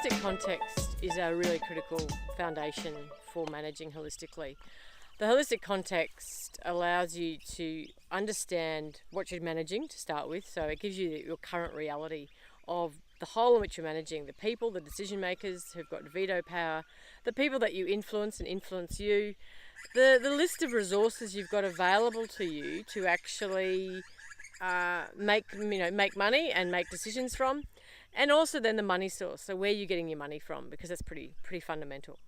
holistic context is a really critical foundation for managing holistically. The holistic context allows you to understand what you're managing to start with, so it gives you your current reality of the whole in which you're managing, the people, the decision makers who've got veto power, the people that you influence and influence you, the list of resources you've got available to you to actually make money and make decisions from, and also then the money source, so where you're getting your money from, because that's pretty fundamental.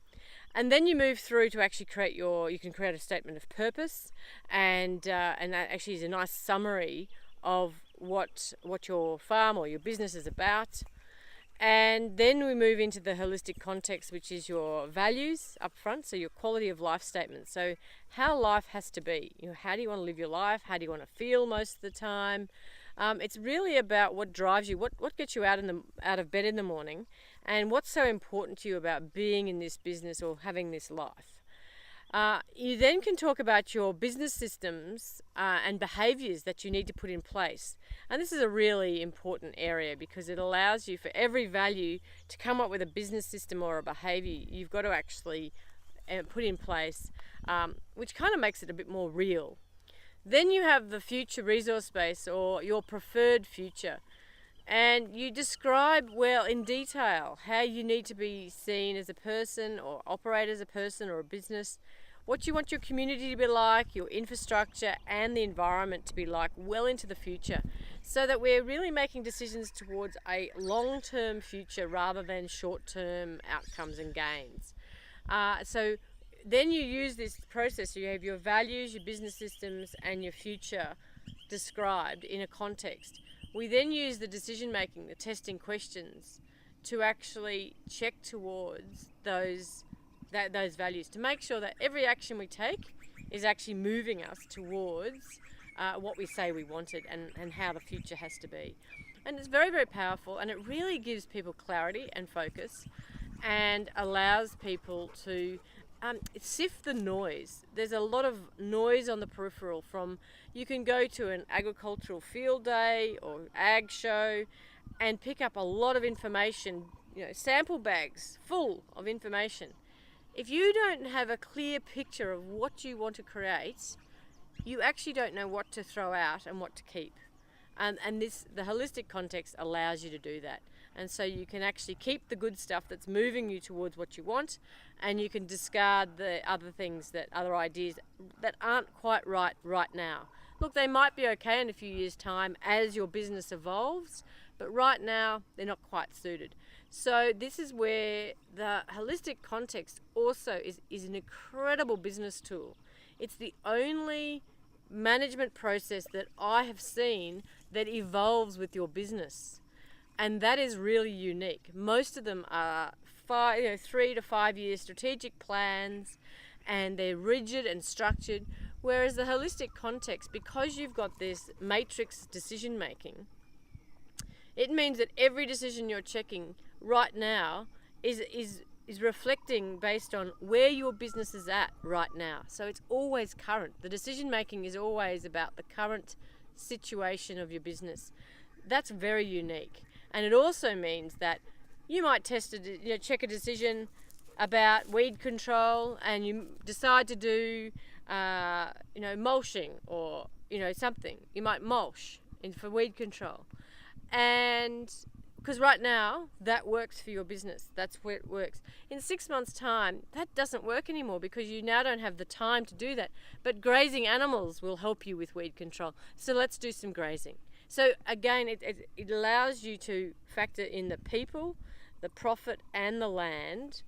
And then you move through to actually you can create a statement of purpose, and that actually is a nice summary of what your farm or your business is about. And then we move into the holistic context, which is your values up front, so your quality of life statement. So how life has to be. How do you want to live your life? How do you want to feel most of the time? It's really about what drives you, what gets you out of bed in the morning, and what's so important to you about being in this business or having this life. You then can talk about your business systems and behaviours that you need to put in place. And this is a really important area because it allows you, for every value, to come up with a business system or a behaviour you've got to actually put in place, which kind of makes it a bit more real. Then you have the future resource base, or your preferred future. And you describe well in detail how you need to be seen as a person or operate as a person or a business, what you want your community to be like, your infrastructure and the environment to be like well into the future, so that we're really making decisions towards a long-term future rather than short-term outcomes and gains. So then you use this process, so you have your values, your business systems and your future described in a context. We then use the decision making, the testing questions, to actually check towards those values, to make sure that every action we take is actually moving us towards what we say we wanted and how the future has to be. And it's very, very powerful, and it really gives people clarity and focus and allows people to sift the noise. There's a lot of noise on the peripheral. You can go to an agricultural field day or ag show and pick up a lot of information, sample bags full of information. If you don't have a clear picture of what you want to create, you actually don't know what to throw out and what to keep. And the holistic context allows you to do that. And so you can actually keep the good stuff that's moving you towards what you want, and you can discard the other ideas that aren't quite right now. Look, they might be okay in a few years' time as your business evolves, but right now they're not quite suited. So this is where the holistic context also is an incredible business tool. It's the only management process that I have seen that evolves with your business. And that is really unique. Most of them are 3 to 5 year strategic plans, and they're rigid and structured. Whereas the holistic context, because you've got this matrix decision making, it means that every decision you're checking right now is reflecting based on where your business is at right now. So it's always current. The decision making is always about the current situation of your business. That's very unique. And it also means that you might check a decision about weed control, and you decide to do mulching or something. You might mulch for weed control, and because right now that works for your business, that's where it works. In 6 months' time, that doesn't work anymore because you now don't have the time to do that. But grazing animals will help you with weed control, so let's do some grazing. So again, it allows you to factor in the people, the profit and the land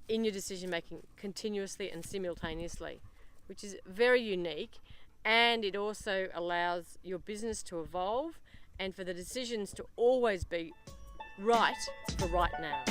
in your decision making continuously and simultaneously, which is very unique. And it also allows your business to evolve and for the decisions to always be right for right now.